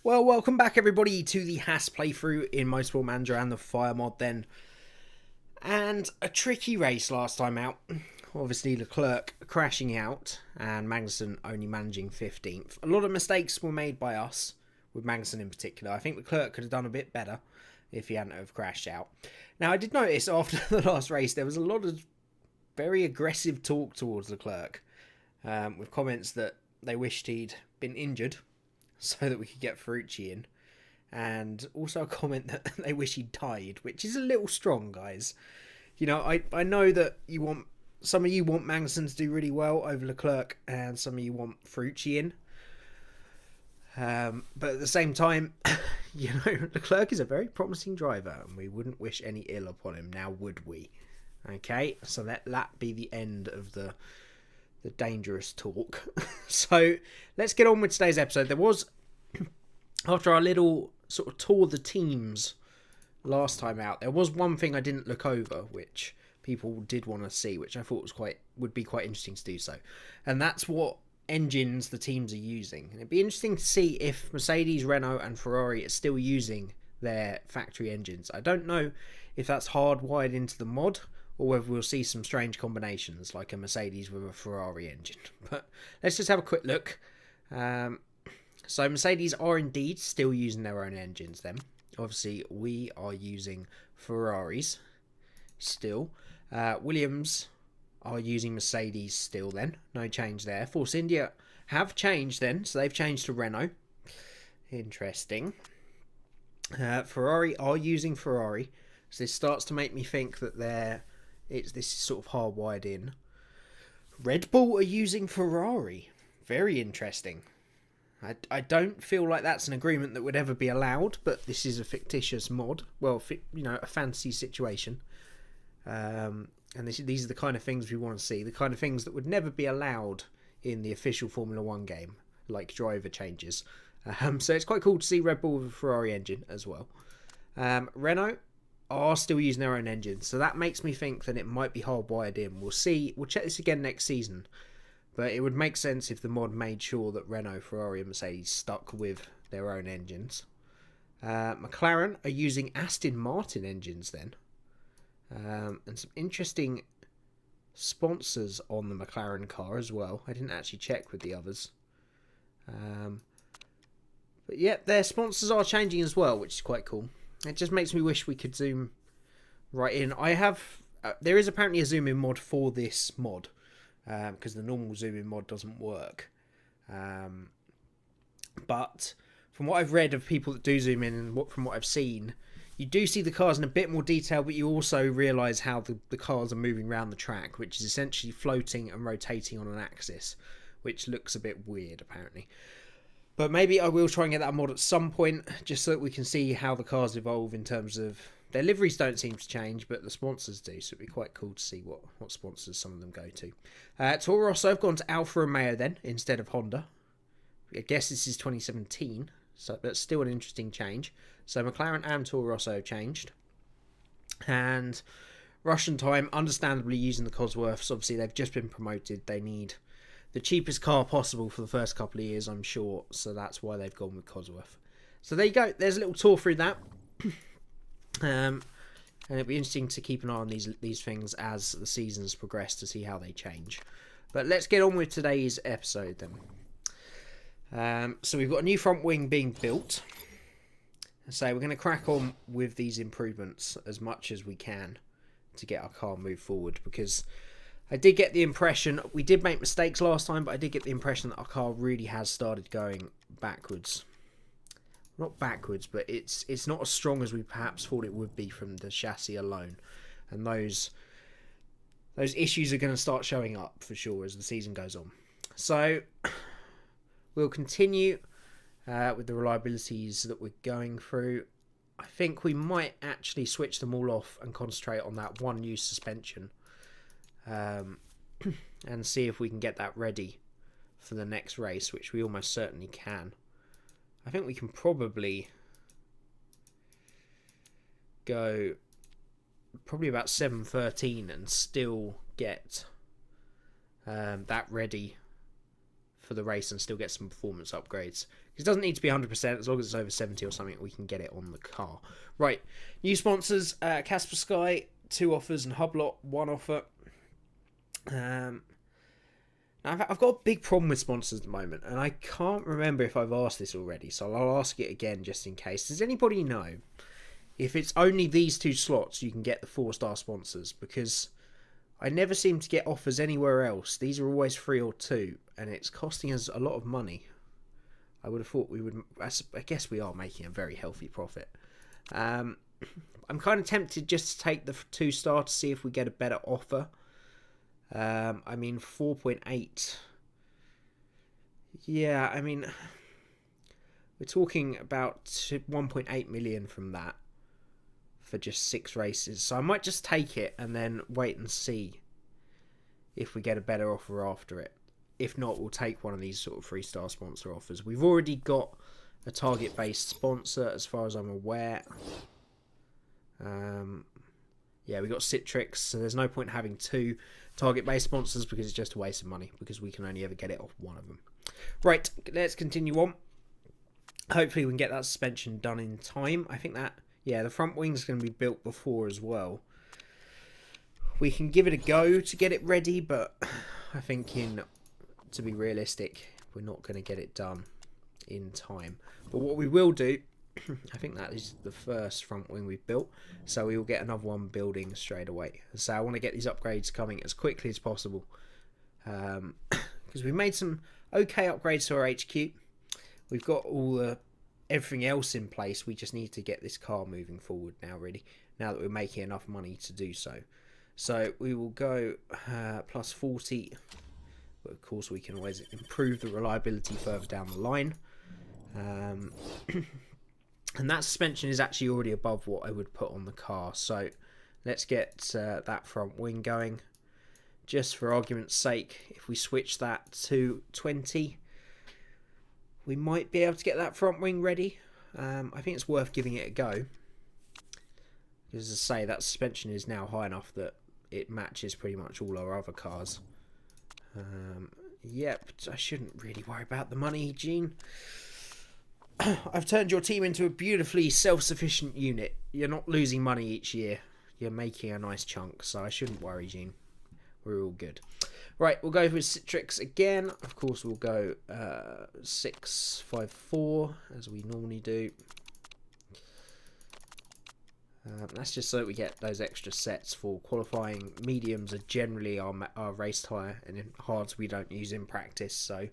Well, welcome back everybody to the Haas playthrough in Motorsport Manager and the Fire mod then. And a tricky race last time out. Obviously Leclerc crashing out and Magnussen only managing 15th. A lot of mistakes were made by us, with Magnussen in particular. I think Leclerc could have done a bit better if he hadn't have crashed out. Now I did notice after the last race there was a lot of very aggressive talk towards Leclerc. With comments that they wished he'd been injured so that we could get Ferrucci in, and also a comment that they wish he died, which is a little strong, guys. You know, I know that some of you want Magnussen to do really well over Leclerc, and some of you want Ferrucci in. But at the same time, you know, Leclerc is a very promising driver, and we wouldn't wish any ill upon him, now would we? Okay, so let that be the end of the dangerous talk. So let's get on with today's episode. There was, after our little sort of tour of the teams last time out, there was one thing I didn't look over which people did want to see, which I thought would be quite interesting to do so, and that's what engines the teams are using. And it'd be interesting to see if Mercedes, Renault and Ferrari are still using their factory engines. I don't know if that's hardwired into the mod or whether we'll see some strange combinations like a Mercedes with a Ferrari engine. But let's just have a quick look. So Mercedes are indeed still using their own engines then. Obviously we are using Ferraris still. Williams are using Mercedes still then. No change there. Force India have changed then. So they've changed to Renault. Interesting. Ferrari are using Ferrari. So this starts to make me think that this is sort of hardwired in. Red Bull are using Ferrari. Very interesting. I don't feel like that's an agreement that would ever be allowed, but this is a fictitious mod. Well, you know, a fantasy situation. And these are the kind of things we want to see. The kind of things that would never be allowed in the official Formula 1 game, like driver changes. So it's quite cool to see Red Bull with a Ferrari engine as well. Renault are still using their own engine, so that makes me think that it might be hardwired in. We'll see. We'll check this again next season, but it would make sense if the mod made sure that Renault, Ferrari and Mercedes stuck with their own engines. McLaren are using Aston Martin engines then, and some interesting sponsors on the McLaren car as well. I didn't actually check with the others, but yeah, their sponsors are changing as well, which is quite cool. It just makes me wish we could zoom right in. There is apparently a zoom in mod for this mod, because the normal zoom in mod doesn't work. But from what I've read of people that do zoom in, and from what I've seen, you do see the cars in a bit more detail, but you also realise how the cars are moving around the track, which is essentially floating and rotating on an axis, which looks a bit weird apparently. But maybe I will try and get that mod at some point, just so that we can see how the cars evolve in terms of... Their liveries don't seem to change, but the sponsors do, so it'd be quite cool to see what sponsors some of them go to. Toro Rosso have gone to Alfa Romeo then, instead of Honda. I guess this is 2017, so that's still an interesting change. So McLaren and Toro Rosso have changed. And Russian Time, understandably using the Cosworths. Obviously, they've just been promoted. They need the cheapest car possible for the first couple of years, I'm sure. So that's why they've gone with Cosworth. So there you go. There's a little tour through that. And it'll be interesting to keep an eye on these things as the seasons progress to see how they change. But let's get on with today's episode then. So we've got a new front wing being built. So we're going to crack on with these improvements as much as we can to get our car moved forward, because I did get the impression, we did make mistakes last time, but I did get the impression that our car really has started going backwards. Not backwards, but it's not as strong as we perhaps thought it would be from the chassis alone. And those issues are going to start showing up for sure as the season goes on. So we'll continue with the reliabilities that we're going through. I think we might actually switch them all off and concentrate on that one new suspension. And see if we can get that ready for the next race, which we almost certainly can. I think we can probably go about 7:13 and still get that ready for the race and still get some performance upgrades. It doesn't need to be 100%. As long as it's over 70 or something, we can get it on the car. Right. New sponsors. Casper Sky, 2 offers, and Hublot, 1 offer. Now I've got a big problem with sponsors at the moment, and I can't remember if I've asked this already, so I'll ask it again just in case. Does anybody know if it's only these 2 slots you can get the 4-star sponsors? Because I never seem to get offers anywhere else. These are always 3 or 2, and it's costing us a lot of money. I would have thought we would... I guess we are making a very healthy profit. I'm kind of tempted just to take the 2-star to see if we get a better offer. I mean, 4.8. Yeah, I mean, we're talking about 1.8 million from that for just 6 races. So I might just take it and then wait and see if we get a better offer after it. If not, we'll take one of these sort of 3-star sponsor offers. We've already got a target-based sponsor, as far as I'm aware. Yeah, we got Citrix, so there's no point having 2 target-based sponsors because it's just a waste of money, because we can only ever get it off one of them. Right, let's continue on. Hopefully we can get that suspension done in time. I think that, yeah, the front wing's going to be built before as well. We can give it a go to get it ready, but I think, to be realistic, we're not going to get it done in time. But what we will do, I think that is the first front wing we've built, so we will get another one building straight away. So I want to get these upgrades coming as quickly as possible, because we've made some okay upgrades to our HQ. We've got everything else in place. We just need to get this car moving forward now, really, now that we're making enough money to do so. So we will go plus 40, but of course we can always improve the reliability further down the line. And that suspension is actually already above what I would put on the car. So let's get that front wing going. Just for argument's sake, if we switch that to 20, we might be able to get that front wing ready. I think it's worth giving it a go. Because as I say, that suspension is now high enough that it matches pretty much all our other cars. Yep, I shouldn't really worry about the money, Gene. I've turned your team into a beautifully self-sufficient unit. You're not losing money each year. You're making a nice chunk, so I shouldn't worry, Gene. We're all good. Right, we'll go with Citrix again. Of course, we'll go 654, as we normally do. That's just so that we get those extra sets for qualifying. Mediums are generally our race tyre, and in hards we don't use in practice, so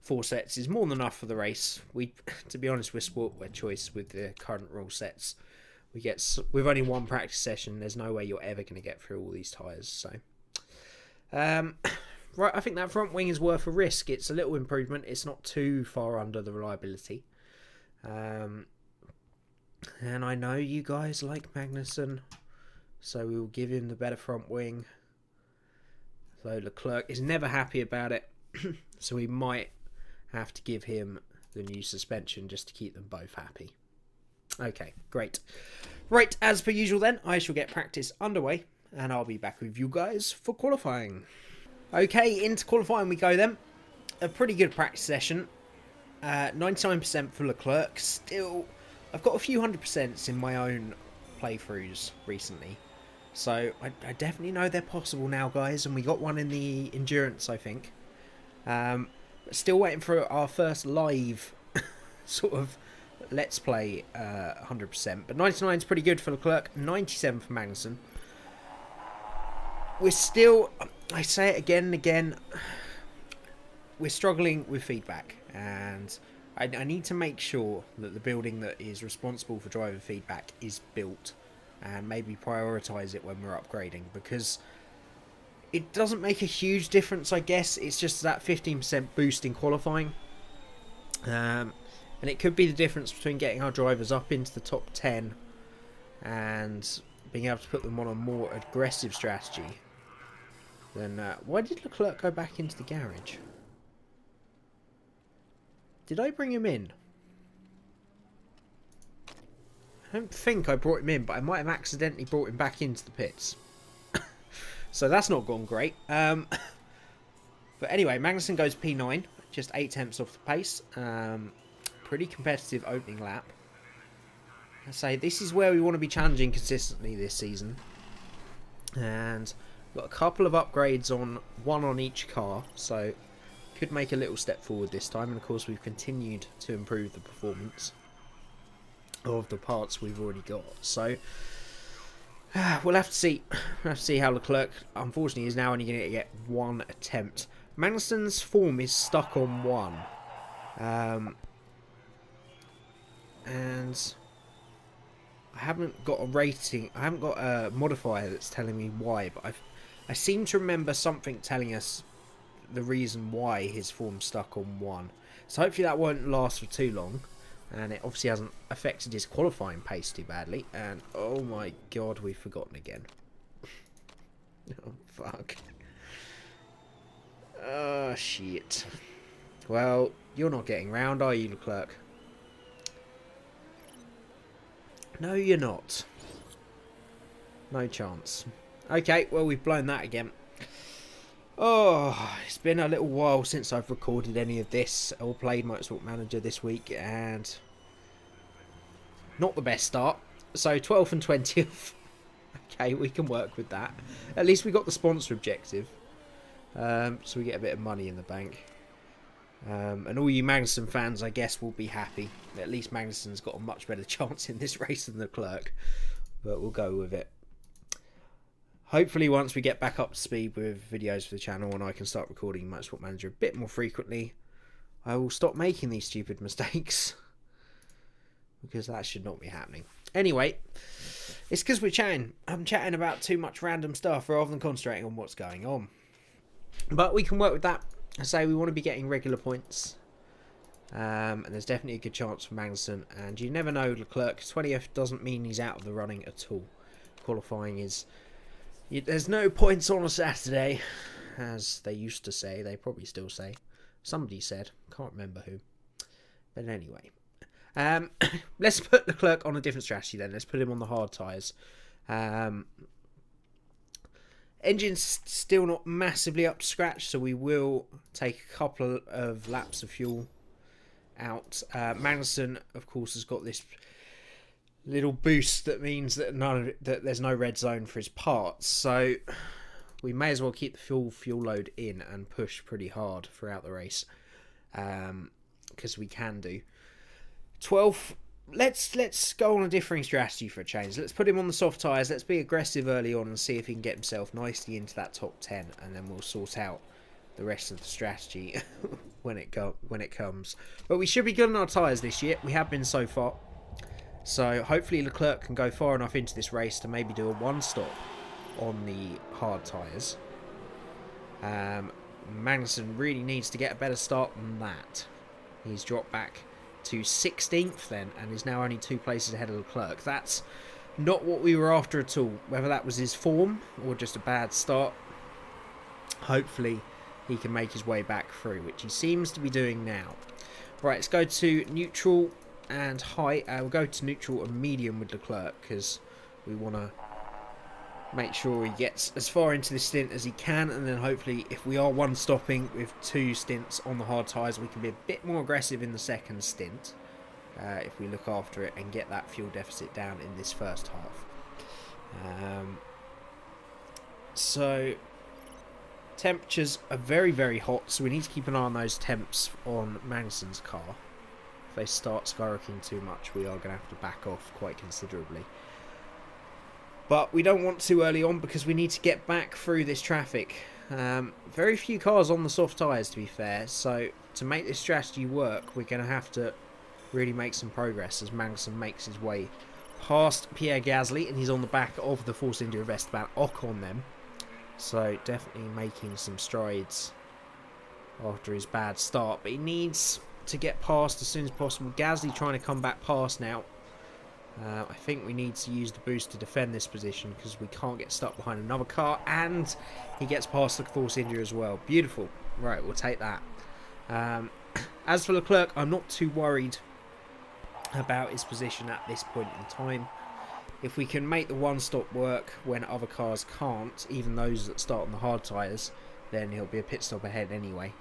4 sets is more than enough for the race. To be honest, we're sport by choice with the current rule sets. With only 1 practice session, there's no way you're ever going to get through all these tyres. So, right, I think that front wing is worth a risk. It's a little improvement. It's not too far under the reliability. And I know you guys like Magnussen, so we will give him the better front wing. Though Leclerc is never happy about it, so we might have to give him the new suspension just to keep them both happy. Okay, great. Right, as per usual then, I shall get practice underway, and I'll be back with you guys for qualifying. Okay, into qualifying we go then. A pretty good practice session. 99% for Leclerc. Still, I've got a few 100% in my own playthroughs recently. So I definitely know they're possible now, guys, and we got one in the endurance, I think. Still waiting for our first live sort of let's play 100%. But 99 is pretty good for Leclerc, 97 for Magnussen. We're still, I say it again and again, we're struggling with feedback, and I need to make sure that the building that is responsible for driver feedback is built, and maybe prioritise it when we're upgrading, because it doesn't make a huge difference, I guess. It's just that 15% boost in qualifying. And it could be the difference between getting our drivers up into the top 10 and being able to put them on a more aggressive strategy. Then, why did Leclerc go back into the garage? Did I bring him in? I don't think I brought him in, but I might have accidentally brought him back into the pits. So that's not gone great. But anyway, Magnussen goes P9, just 8 tenths off the pace. pretty competitive opening lap. I say this is where we want to be challenging consistently this season. And got a couple of upgrades on, one on each car, so could make a little step forward this time. And of course we've continued to improve the performance of the parts we've already got. So we'll have to see. We'll have to see how Leclerc, unfortunately, is now only going to get one attempt. Magnussen's form is stuck on 1. And I haven't got a rating. I haven't got a modifier that's telling me why, but I seem to remember something telling us the reason why his form's stuck on 1. So hopefully that won't last for too long. And it obviously hasn't affected his qualifying pace too badly. And oh my god, we've forgotten again. Oh fuck. Oh shit. Well, you're not getting round, are you, Leclerc? No, you're not. No chance. Okay, well, we've blown that again. Oh, it's been a little while since I've recorded any of this or played Motorsport Manager this week, and not the best start. So 12th and 20th. Okay, we can work with that. At least we got the sponsor objective, so we get a bit of money in the bank. And all you Magnussen fans, I guess, will be happy. At least Magnussen's got a much better chance in this race than Leclerc, but we'll go with it. Hopefully once we get back up to speed with videos for the channel and I can start recording Motorsport Manager a bit more frequently, I will stop making these stupid mistakes. Because that should not be happening. Anyway, it's because we're chatting. I'm chatting about too much random stuff rather than concentrating on what's going on. But we can work with that. I say we want to be getting regular points. And there's definitely a good chance for Magnussen. And you never know, Leclerc. 20th doesn't mean he's out of the running at all. Qualifying is... There's no points on a Saturday, as they used to say. They probably still say. Somebody said. Can't remember who. But anyway. Let's put Leclerc on a different strategy then. Let's put him on the hard tyres. Engine's still not massively up to scratch, so we will take a couple of laps of fuel out. Magnussen, of course, has got this little boost that means that there's no red zone for his parts, so we may as well keep the fuel load in and push pretty hard throughout the race, because we can do. 12th, let's go on a differing strategy for a change. Let's put him on the soft tyres. Let's be aggressive early on and see if he can get himself nicely into that top 10, and then we'll sort out the rest of the strategy when it comes. But we should be good on our tyres this year. We have been so far. So hopefully Leclerc can go far enough into this race to maybe do a one-stop on the hard tyres. Magnussen really needs to get a better start than that. He's dropped back to 16th then and is now only 2 places ahead of Leclerc. That's not what we were after at all. Whether that was his form or just a bad start, hopefully he can make his way back through, which he seems to be doing now. Right, let's go to neutral and high. We'll go to neutral and medium with Leclerc because we want to make sure he gets as far into this stint as he can, and then hopefully if we are one stopping with 2 stints on the hard tyres, we can be a bit more aggressive in the second stint if we look after it and get that fuel deficit down in this first half. So temperatures are very, very hot, so we need to keep an eye on those temps on Magnussen's car. If they start skyrocketing too much, we are going to have to back off quite considerably. But we don't want too early on because we need to get back through this traffic. Very few cars on the soft tyres, to be fair. So to make this strategy work, we're going to have to really make some progress as Magnussen makes his way past Pierre Gasly. And he's on the back of the Force India of Esteban Ocon them. So definitely making some strides after his bad start. But he needs to get past as soon as possible. Gasly trying to come back past now. I think we need to use the boost to defend this position because we can't get stuck behind another car, and he gets past the Force India as well. Beautiful. Right, we'll take that. As for Leclerc, I'm not too worried about his position at this point in time. If we can make the one-stop work when other cars can't, even those that start on the hard tyres, then he'll be a pit stop ahead anyway.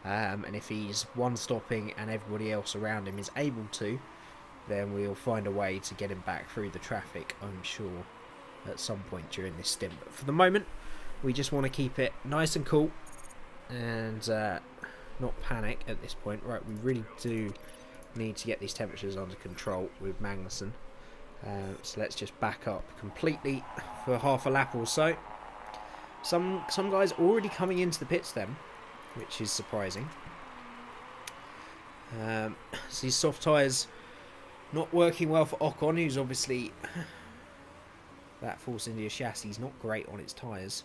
And if he's one-stopping and everybody else around him is able to, then we'll find a way to get him back through the traffic, I'm sure, at some point during this stint. But for the moment, we just want to keep it nice and cool and not panic at this point. Right, we really do need to get these temperatures under control with Magnussen. So let's just back up completely for half a lap or so. Some guys already coming into the pits then, which is surprising. So these soft tyres not working well for Ocon, who's obviously that Force India chassis is not great on its tyres.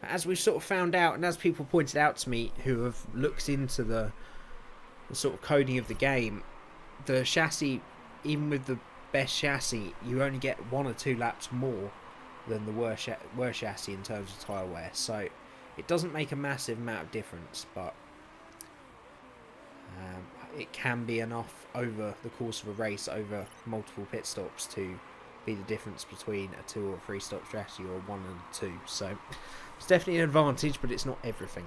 As we've sort of found out, and as people pointed out to me who have looked into the sort of coding of the game, the chassis, even with the best chassis, you only get 1 or 2 laps more than the worst chassis in terms of tyre wear. So it doesn't make a massive amount of difference, but it can be enough over the course of a race, over multiple pit stops, to be the difference between a 2 or 3 stop strategy or 1 and 2. So it's definitely an advantage, but it's not everything.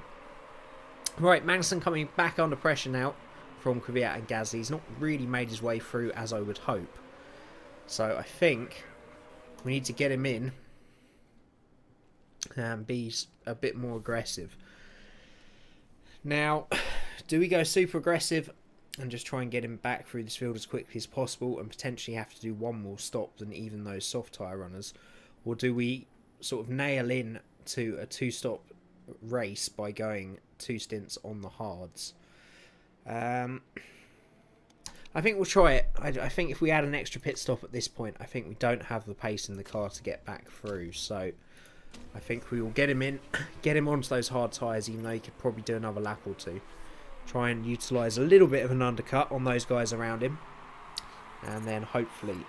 Right, Magnussen coming back under pressure now from Kvyat and Gasly. He's not really made his way through as I would hope. So I think we need to get him in and be a bit more aggressive. Now, do we go super aggressive and just try and get him back through this field as quickly as possible and potentially have to do one more stop than even those soft tyre runners? Or do we sort of nail in to a 2-stop race by going 2 stints on the hards? I think we'll try it. I think if we add an extra pit stop at this point, I think we don't have the pace in the car to get back through. So I think we will get him in, get him onto those hard tyres, even though he could probably do another lap or 2. Try and utilise a little bit of an undercut on those guys around him. And then hopefully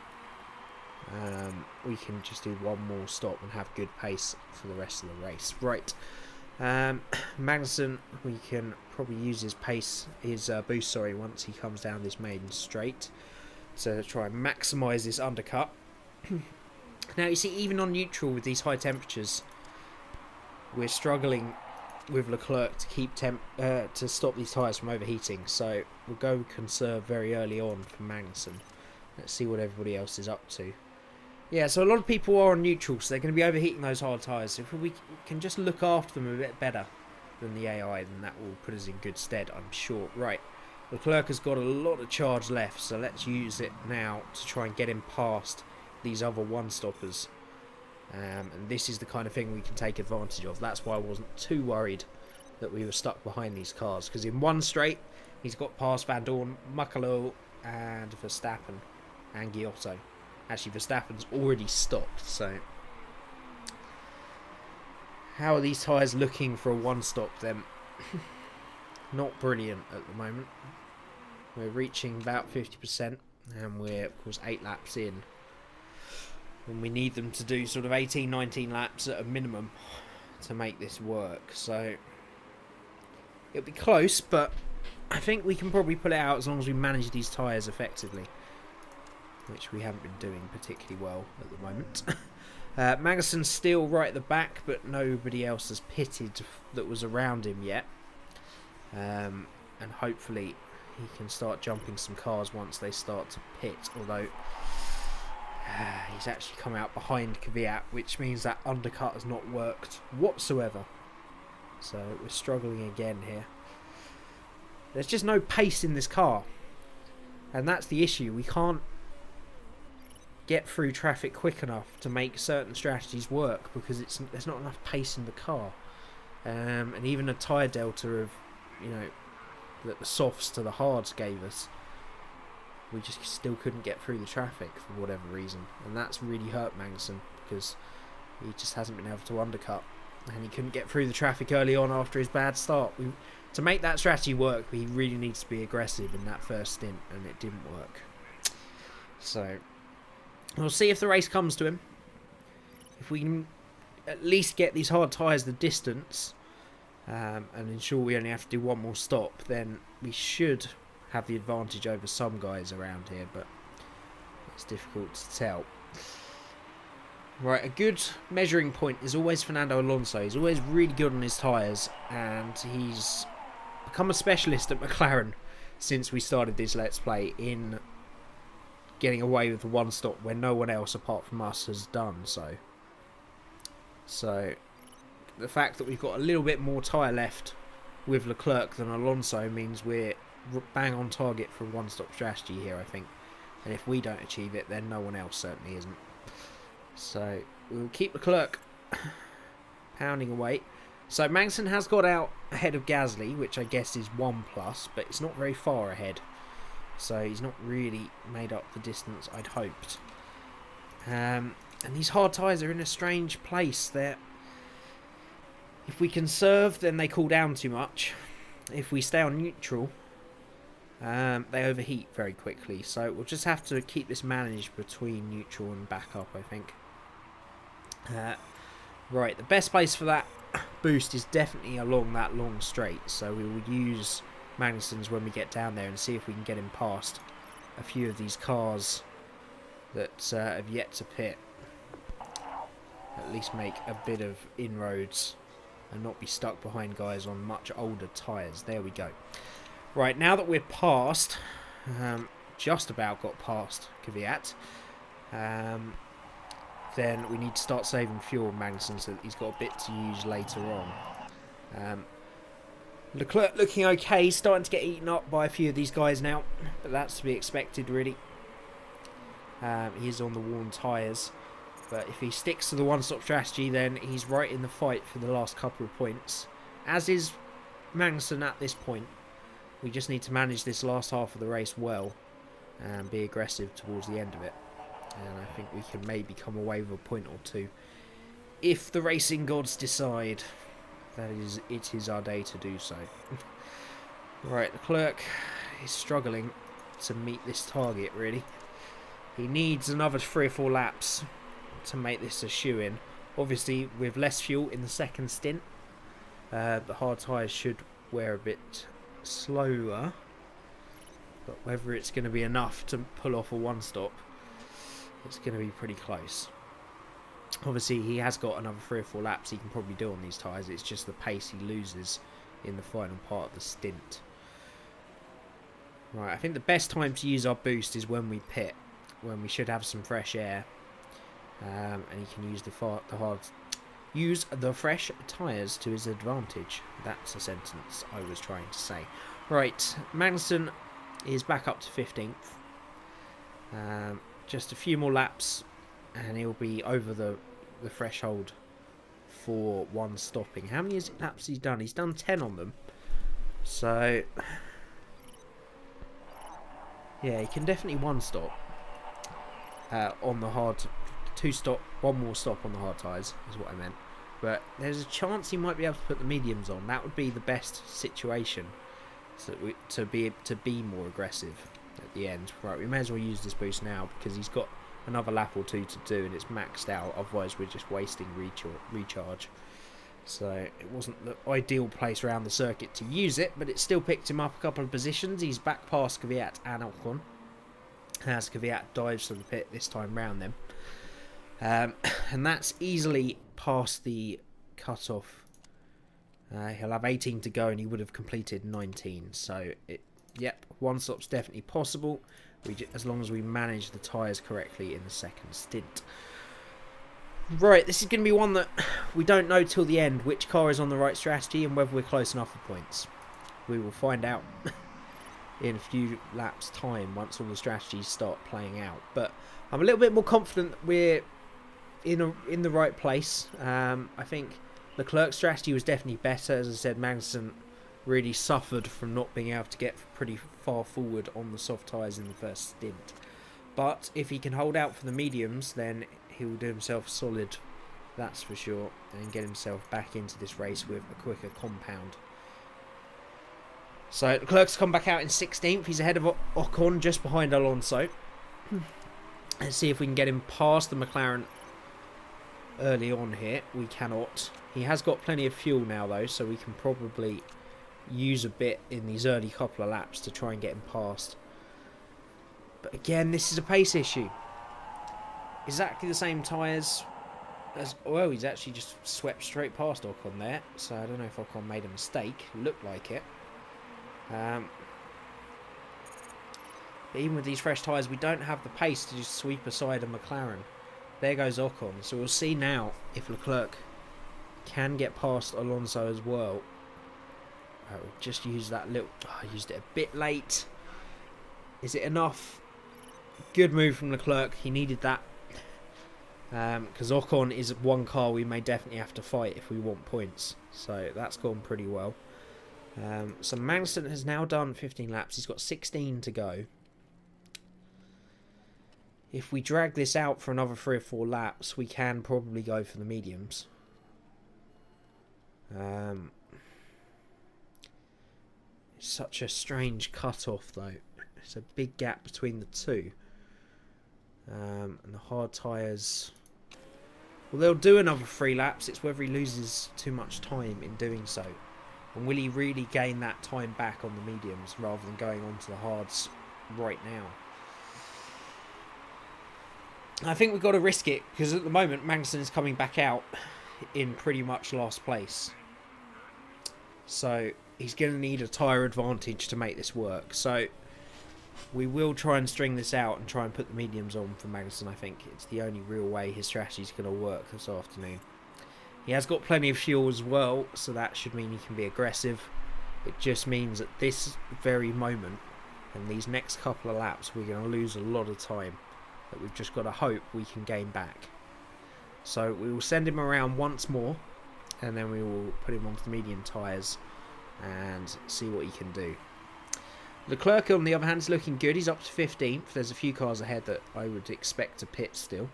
we can just do one more stop and have good pace for the rest of the race. Right. Magnussen, we can probably use his pace, his boost, once he comes down this maiden straight to try and maximise this undercut. Now, you see, even on neutral with these high temperatures, we're struggling with Leclerc to keep to stop these tyres from overheating. So we'll go conserve very early on for Magnussen. Let's see what everybody else is up to. Yeah, so a lot of people are on neutral, so they're going to be overheating those hard tyres. If we can just look after them a bit better than the AI, then that will put us in good stead, I'm sure. Right, Leclerc has got a lot of charge left, so let's use it now to try and get him past these other one-stoppers. And this is the kind of thing we can take advantage of. That's why I wasn't too worried that we were stuck behind these cars, because in one straight, he's got past Van Dorn, Muccolo, and Verstappen, and Giotto. Actually, Verstappen's already stopped, so how are these tyres looking for a one-stop then? Not brilliant at the moment. We're reaching about 50%, and we're, of course, 8 laps in. And we need them to do sort of 18, 19 laps at a minimum to make this work. So it'll be close, but I think we can probably pull it out as long as we manage these tyres effectively, which we haven't been doing particularly well at the moment. Magnussen's still right at the back, but nobody else has pitted that was around him yet. And hopefully he can start jumping some cars once they start to pit, although he's actually come out behind Kvyat, which means that undercut has not worked whatsoever. So we're struggling again here. There's just no pace in this car, and that's the issue. We can't get through traffic quick enough to make certain strategies work because there's not enough pace in the car. And even a tyre delta of, that the softs to the hards gave us, we just still couldn't get through the traffic for whatever reason, and that's really hurt Magnussen because he just hasn't been able to undercut, and he couldn't get through the traffic early on after his bad start. To make that strategy work, he really needs to be aggressive in that first stint, and it didn't work. So we'll see if the race comes to him. If we can at least get these hard tyres the distance and ensure we only have to do one more stop, then we should have the advantage over some guys around here, but it's difficult to tell. Right, a good measuring point is always Fernando Alonso. He's always really good on his tyres, and he's become a specialist at McLaren since we started this Let's Play in getting away with the one stop when no one else apart from us has done so. So the fact that we've got a little bit more tyre left with Leclerc than Alonso means we're bang on target for a one stop strategy here, I think. And if we don't achieve it, then no one else certainly isn't. So we'll keep Leclerc pounding away. So Magnussen has got out ahead of Gasly, which I guess is 1+, but it's not very far ahead. So he's not really made up the distance I'd hoped. And these hard tyres are in a strange place. If we conserve, then they cool down too much. If we stay on neutral, they overheat very quickly. So we'll just have to keep this managed between neutral and backup, I think. Right, the best place for that boost is definitely along that long straight. So we will use Magnussen's when we get down there and see if we can get him past a few of these cars that have yet to pit. At least make a bit of inroads and not be stuck behind guys on much older tyres. There we go. Right, now that we're past, just about got past Kvyat, then we need to start saving fuel, Magnussen, so that he's got a bit to use later on. Leclerc looking okay, starting to get eaten up by a few of these guys now, but that's to be expected, really. He is on the worn tyres, but if he sticks to the one-stop strategy, then he's right in the fight for the last couple of points, as is Magnussen at this point. We just need to manage this last half of the race well and be aggressive towards the end of it. And I think we can maybe come away with a point or two if the racing gods decide that it is our day to do so. Right, Leclerc is struggling to meet this target, really. He needs another 3 or 4 laps to make this a shoe-in. Obviously, with less fuel in the second stint, the hard tyres should wear a bit slower. But whether it's going to be enough to pull off a one-stop, it's going to be pretty close. Obviously, he has got another 3 or 4 laps he can probably do on these tyres. It's just the pace he loses in the final part of the stint. Right, I think the best time to use our boost is when we pit, when we should have some fresh air, and he can use the fresh tyres to his advantage. That's a sentence I was trying to say. Right, Magnussen is back up to 15th. Just a few more laps and he'll be over the threshold for one stopping. How many laps he's done? He's done 10 on them. So yeah, he can definitely one stop on the hard, one more stop on the hard tyres is what I meant. But there's a chance he might be able to put the mediums on. That would be the best situation to be more aggressive at the end. Right, we may as well use this boost now because he's got another lap or 2 to do and it's maxed out. Otherwise we're just wasting recharge. So it wasn't the ideal place around the circuit to use it, but it still picked him up a couple of positions. He's back past Kvyat and Ocon as Kvyat dives to the pit this time round then. And that's easily past the cut-off. He'll have 18 to go and he would have completed 19. So, yep, one stop's definitely possible as long as we manage the tyres correctly in the second stint. Right, this is going to be one that we don't know till the end which car is on the right strategy and whether we're close enough for points. We will find out in a few laps' time once all the strategies start playing out. But I'm a little bit more confident that we're in the right place. I think Leclerc's strategy was definitely better. As I said, Magnussen really suffered from not being able to get pretty far forward on the soft tyres in the first stint. But if he can hold out for the mediums, then he will do himself solid, that's for sure, and get himself back into this race with a quicker compound. So Leclerc's come back out in 16th. He's ahead of Ocon, just behind Alonso. Let's see if we can get him past the McLaren early on here. We cannot. He has got plenty of fuel now though, so we can probably use a bit in these early couple of laps to try and get him past. But again, this is a pace issue. Exactly the same tyres as... Well, he's actually just swept straight past Ocon there. So I don't know if Ocon made a mistake. Looked like it. But even with these fresh tyres, we don't have the pace to just sweep aside a McLaren. There goes Ocon. So we'll see now if Leclerc can get past Alonso as well. We'll just use that little... Oh, I used it a bit late. Is it enough? Good move from Leclerc. He needed that. Because Ocon is one car we may definitely have to fight if we want points. So that's gone pretty well. So Magnussen has now done 15 laps. He's got 16 to go. If we drag this out for another 3 or 4 laps, we can probably go for the mediums. It's such a strange cut-off, though. It's a big gap between the two. And the hard tyres... Well, they'll do another 3 laps. It's whether he loses too much time in doing so. And will he really gain that time back on the mediums rather than going on to the hards right now? I think we've got to risk it, because at the moment Magnussen is coming back out in pretty much last place. So he's going to need a tyre advantage to make this work. So we will try and string this out and try and put the mediums on for Magnussen. I think it's the only real way his strategy is going to work this afternoon. He has got plenty of fuel as well, so that should mean he can be aggressive. It just means at this very moment and these next couple of laps we're going to lose a lot of time that we've just got to hope we can gain back. So we will send him around once more, and then we will put him onto the medium tyres and see what he can do. Leclerc, on the other hand, is looking good. He's up to 15th. There's a few cars ahead that I would expect to pit still.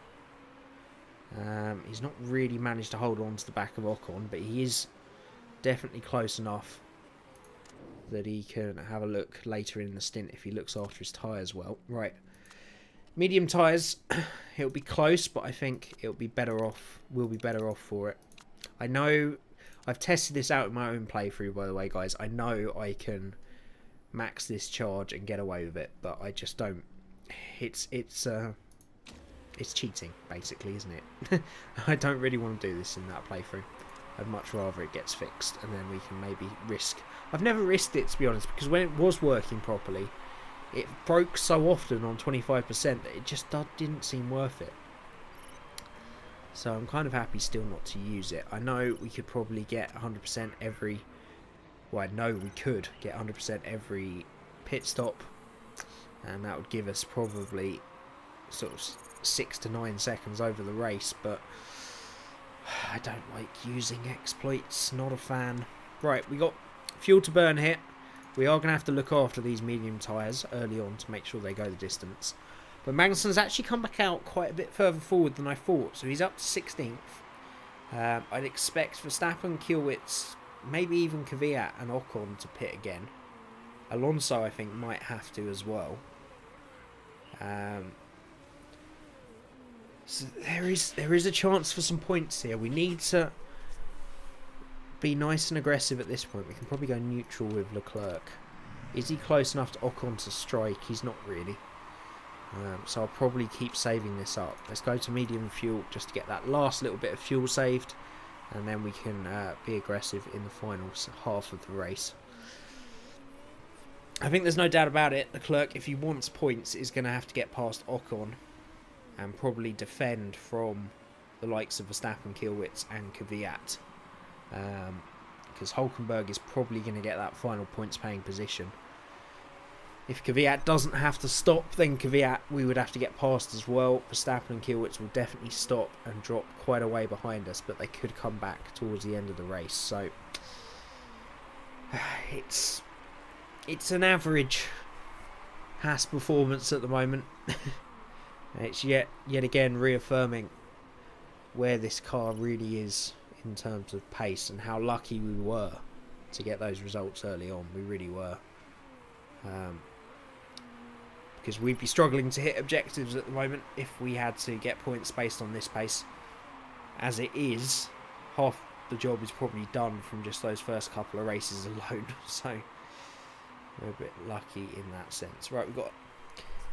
He's not really managed to hold on to the back of Ocon, but he is definitely close enough that he can have a look later in the stint if he looks after his tyres well. Right. Medium tyres, it'll be close, but I think it'll be better off. We'll be better off for it. I know I've tested this out in my own playthrough, by the way, guys. I know I can max this charge and get away with it, but I just don't. It's cheating, basically, isn't it? I don't really want to do this in that playthrough. I'd much rather it gets fixed, and then we can maybe risk. I've never risked it, to be honest, because when it was working properly, it broke so often on 25% that it just didn't seem worth it. So I'm kind of happy still not to use it. I know we could probably get 100% every... Well, I know we could get 100% every pit stop, and that would give us probably sort of 6 to 9 seconds over the race, but I don't like using exploits. Not a fan. Right, we got fuel to burn here. We are going to have to look after these medium tyres early on to make sure they go the distance. But Magnussen's actually come back out quite a bit further forward than I thought, so he's up to 16th. I'd expect Verstappen, Kielwitz, maybe even Kvyat and Ocon to pit again. Alonso, I think, might have to as well. So there is a chance for some points here. We need to be nice and aggressive at this point. We can probably go neutral with Leclerc. Is he close enough to Ocon to strike? He's not really. So I'll probably keep saving this up. Let's go to medium fuel just to get that last little bit of fuel saved, and then we can be aggressive in the final half of the race. I think there's no doubt about it. Leclerc, if he wants points, is going to have to get past Ocon and probably defend from the likes of Verstappen, Kielwitz and Kvyat. Because Hulkenberg is probably going to get that final points paying position. If Kvyat doesn't have to stop, then Kvyat we would have to get past as well. Verstappen and Kielwitz will definitely stop and drop quite a way behind us, but they could come back towards the end of the race. So it's an average Haas performance at the moment. It's yet again reaffirming where this car really is in terms of pace and how lucky we were to get those results early on. We really were. Because we'd be struggling to hit objectives at the moment if we had to get points based on this pace. As it is, half the job is probably done from just those first couple of races alone. So we're a bit lucky in that sense. Right, we've got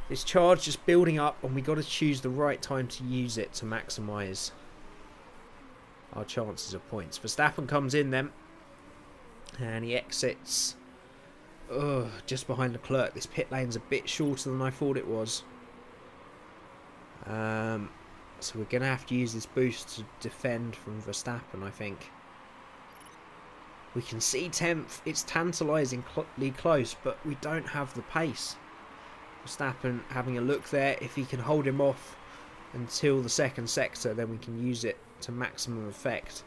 this charge just building up, and we've got to choose the right time to use it to maximise our chances of points. Verstappen comes in then, and he exits. just behind Leclerc. This pit lane's a bit shorter than I thought it was. So we're going to have to use this boost to defend from Verstappen, I think. We can see 10th. It's tantalisingly close, but we don't have the pace. Verstappen having a look there. If he can hold him off until the second sector, then we can use it to maximum effect.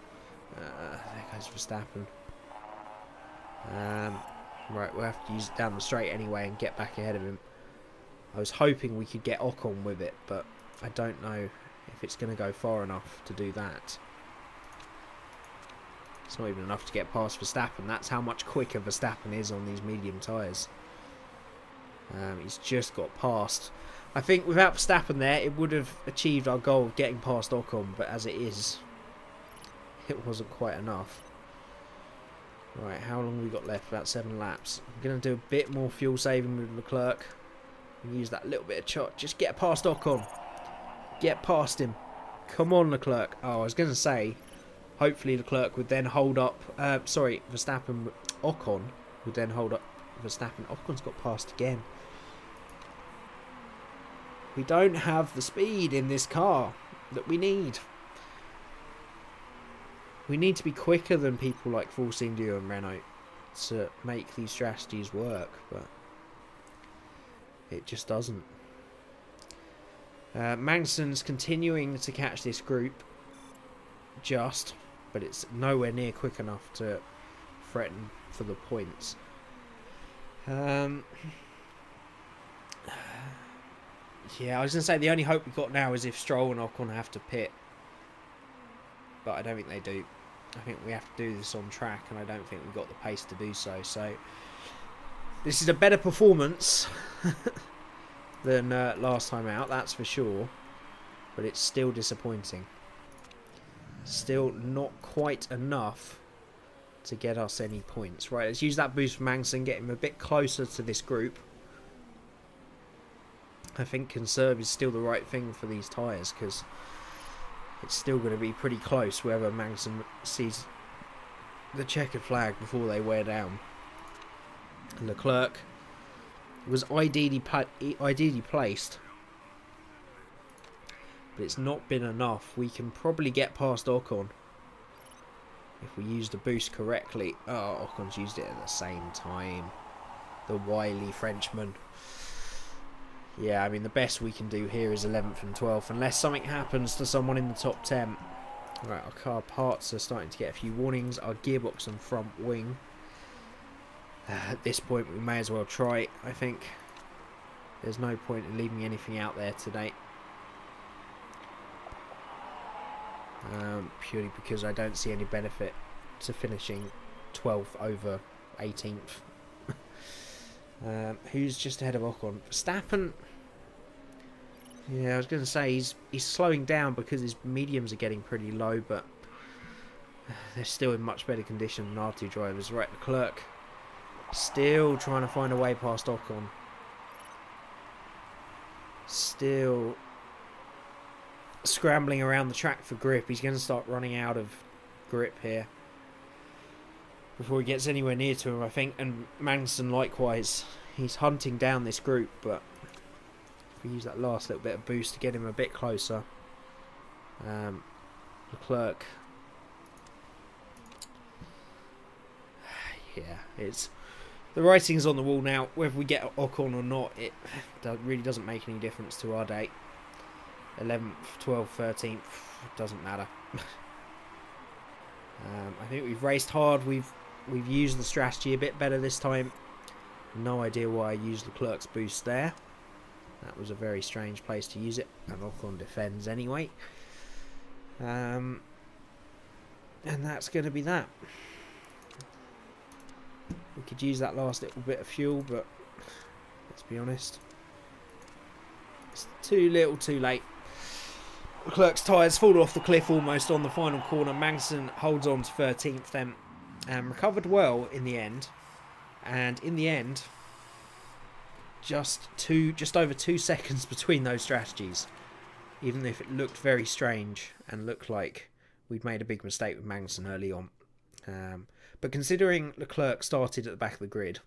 There goes Verstappen. Right, we'll have to use it down the straight anyway and get back ahead of him. I was hoping we could get Ocon with it, but I don't know if it's going to go far enough to do that. It's not even enough to get past Verstappen. That's how much quicker Verstappen is on these medium tyres. He's just got past. I think without Verstappen there, it would have achieved our goal of getting past Ocon, but as it is, it wasn't quite enough. Right, how long have we got left? About 7 laps. I'm going to do a bit more fuel saving with Leclerc. And use that little bit of chot. Just get past Ocon. Get past him. Come on, Leclerc. Oh, I was going to say, hopefully Leclerc would then hold up. Verstappen. Ocon would then hold up Verstappen. Ocon's got past again. We don't have the speed in this car that we need. We need to be quicker than people like Force India and Renault to make these strategies work, but it just doesn't. Magnussen's continuing to catch this group, but it's nowhere near quick enough to threaten for the points. Yeah, I was going to say the only hope we've got now is if Stroll and Ocon have to pit, but I don't think they do. I think we have to do this on track, and I don't think we've got the pace to do so. So this is a better performance than last time out, that's for sure. But it's still disappointing. Still not quite enough to get us any points. Right, let's use that boost for Magnussen, get him a bit closer to this group. I think conserve is still the right thing for these tyres, because it's still going to be pretty close wherever Magnussen sees the checkered flag before they wear down. Leclerc was ideally placed, but it's not been enough. We can probably get past Ocon if we use the boost correctly. Oh, Ocon's used it at the same time. The wily Frenchman. Yeah, I mean, the best we can do here is 11th and 12th, unless something happens to someone in the top 10. Right, our car parts are starting to get a few warnings. Our gearbox and front wing. At this point, we may as well try it, I think. There's no point in leaving anything out there today. Purely because I don't see any benefit to finishing 12th over 18th. Who's just ahead of Ocon? Verstappen. Yeah, I was going to say he's slowing down because his mediums are getting pretty low, but they're still in much better condition than our two drivers. Right, Leclerc still trying to find a way past Ocon. Still scrambling around the track for grip. He's going to start running out of grip here before he gets anywhere near to him, I think. And Magnussen likewise. He's hunting down this group, but if we use that last little bit of boost to get him a bit closer. Leclerc. Yeah, it's the writing's on the wall now. Whether we get Ocon or not, it really doesn't make any difference to our date. 11th, 12th, 13th, doesn't matter. I think we've raced hard. We've used the strategy a bit better this time. No idea why I used Leclerc's boost there. That was a very strange place to use it. And Ocon defends anyway. And that's going to be that. We could use that last little bit of fuel, but let's be honest, it's too little too late. Leclerc's tyres fall off the cliff almost on the final corner. Magnussen holds on to 13th then, and recovered well in the end. And in the end, just over 2 seconds between those strategies, even if it looked very strange and looked like we'd made a big mistake with Magnussen early on. But considering Leclerc started at the back of the grid,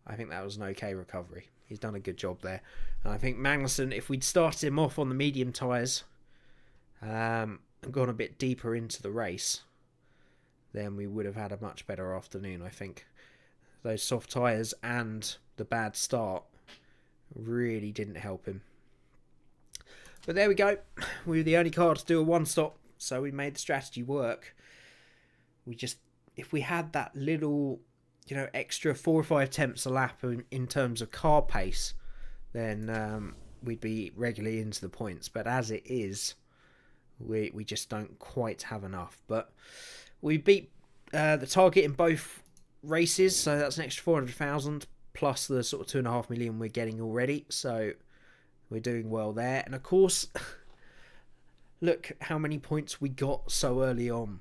I think that was an okay recovery. He's done a good job there. And I think Magnussen, if we'd started him off on the medium tyres and gone a bit deeper into the race, then we would have had a much better afternoon, I think. Those soft tyres and the bad start really didn't help him. But there we go. We were the only car to do a one-stop, so we made the strategy work. If we had that little, extra 4 or 5 attempts a lap in terms of car pace, then we'd be regularly into the points. But as it is, we just don't quite have enough. But we beat the target in both races, so that's an extra 400,000 plus the sort of 2.5 million we're getting already. So we're doing well there. And of course, look how many points we got so early on.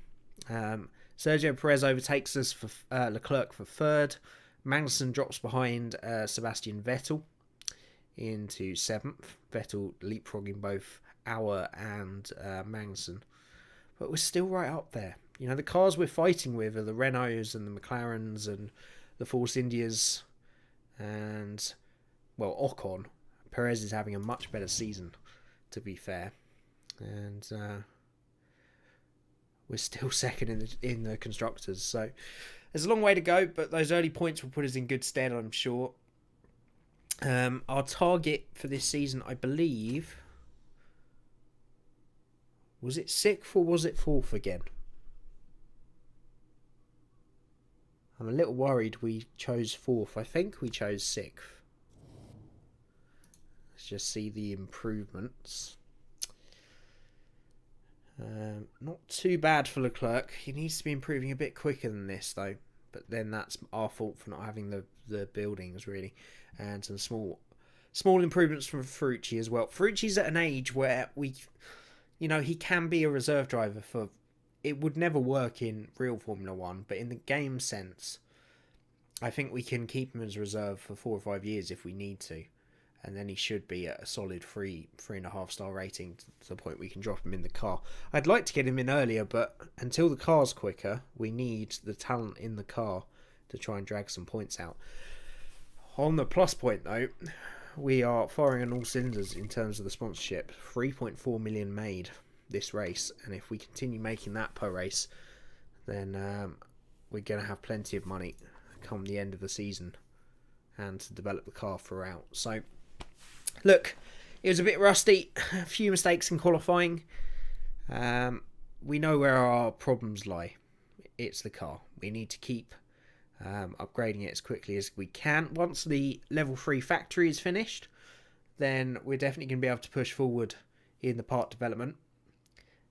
Sergio Perez overtakes us for Leclerc for third. Magnussen drops behind Sebastian Vettel into 7th. Vettel leapfrogging both Auer and Magnussen. But we're still right up there. The cars we're fighting with are the Renaults and the McLarens and the Force Indias and, Ocon. Perez is having a much better season, to be fair. And we're still second in the Constructors. So there's a long way to go, but those early points will put us in good stead, I'm sure. Our target for this season, I believe... Was it 6th or was it 4th again? I'm a little worried we chose 4th. I think we chose 6th. Let's just see the improvements. Not too bad for Leclerc. He needs to be improving a bit quicker than this, though. But then that's our fault for not having the buildings, really. And some small improvements from Ferrucci as well. Ferrucci's at an age where he can be a reserve driver for... It would never work in real Formula 1, but in the game sense, I think we can keep him as a reserve for 4 or 5 years if we need to. And then he should be at a solid 3.5 star rating to the point we can drop him in the car. I'd like to get him in earlier, but until the car's quicker, we need the talent in the car to try and drag some points out. On the plus point, though, we are firing on all cylinders in terms of the sponsorship. 3.4 million made this race, and if we continue making that per race, then we're going to have plenty of money come the end of the season and to develop the car throughout. So, look, it was a bit rusty, a few mistakes in qualifying. We know where our problems lie. It's the car. We need to keep upgrading it as quickly as we can. Once the level 3 factory is finished, then we're definitely going to be able to push forward in the part development.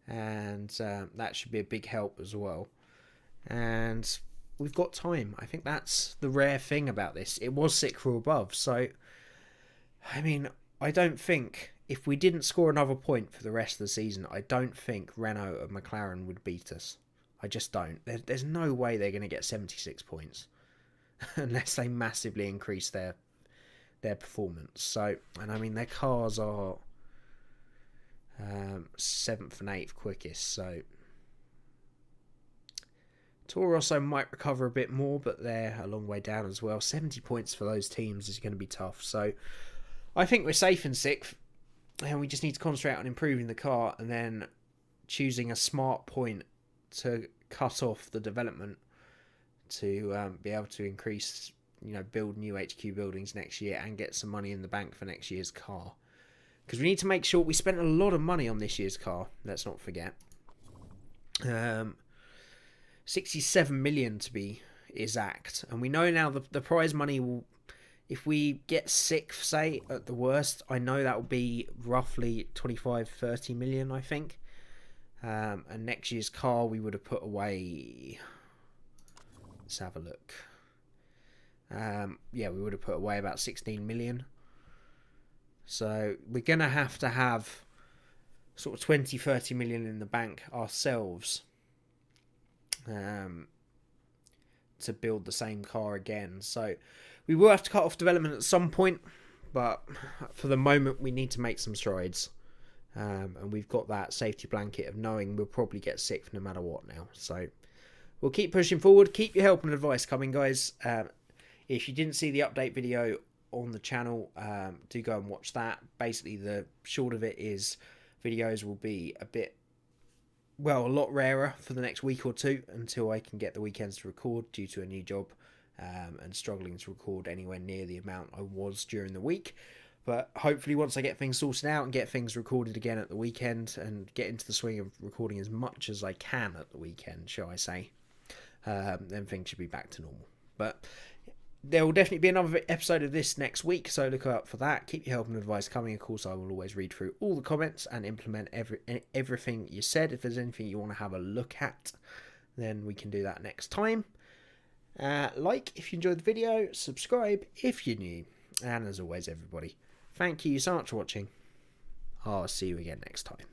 And that should be a big help as well. And we've got time. I think that's the rare thing about this. It was 6th or above. So, I don't think, if we didn't score another point for the rest of the season, I don't think Renault and McLaren would beat us. I just don't. There's no way they're going to get 76 points. Unless they massively increase their performance. So, and their cars are... 7th and 8th quickest, so Toro Rosso might recover a bit more, but they're a long way down as well. 70 points for those teams is going to be tough, so I think we're safe in 6th, and we just need to concentrate on improving the car and then choosing a smart point to cut off the development to be able to increase, build new HQ buildings next year and get some money in the bank for next year's car. Because we need to make sure we spent a lot of money on this year's car. Let's not forget. 67 million to be exact. And we know now the prize money will... If we get 6th, say, at the worst, I know that will be roughly 25-30 million, I think. And next year's car we would have put away... Let's have a look. We would have put away about 16 million. So we're going to have sort of 20-30 million in the bank ourselves to build the same car again. So we will have to cut off development at some point, but for the moment we need to make some strides. And we've got that safety blanket of knowing we'll probably get 6th no matter what now. So we'll keep pushing forward. Keep your help and advice coming, guys. If you didn't see the update video on the channel, do go and watch that. Basically, the short of it is videos will be a lot rarer for the next week or two until I can get the weekends to record due to a new job, and struggling to record anywhere near the amount I was during the week. But hopefully once I get things sorted out and get things recorded again at the weekend and get into the swing of recording as much as I can at the weekend, shall I say, then things should be back to normal. But there will definitely be another episode of this next week, so look out for that. Keep your help and advice coming. Of course, I will always read through all the comments and implement everything you said. If there's anything you want to have a look at, then we can do that next time. Like if you enjoyed the video, subscribe if you're new, and as always, everybody, thank you so much for watching. I'll see you again next time.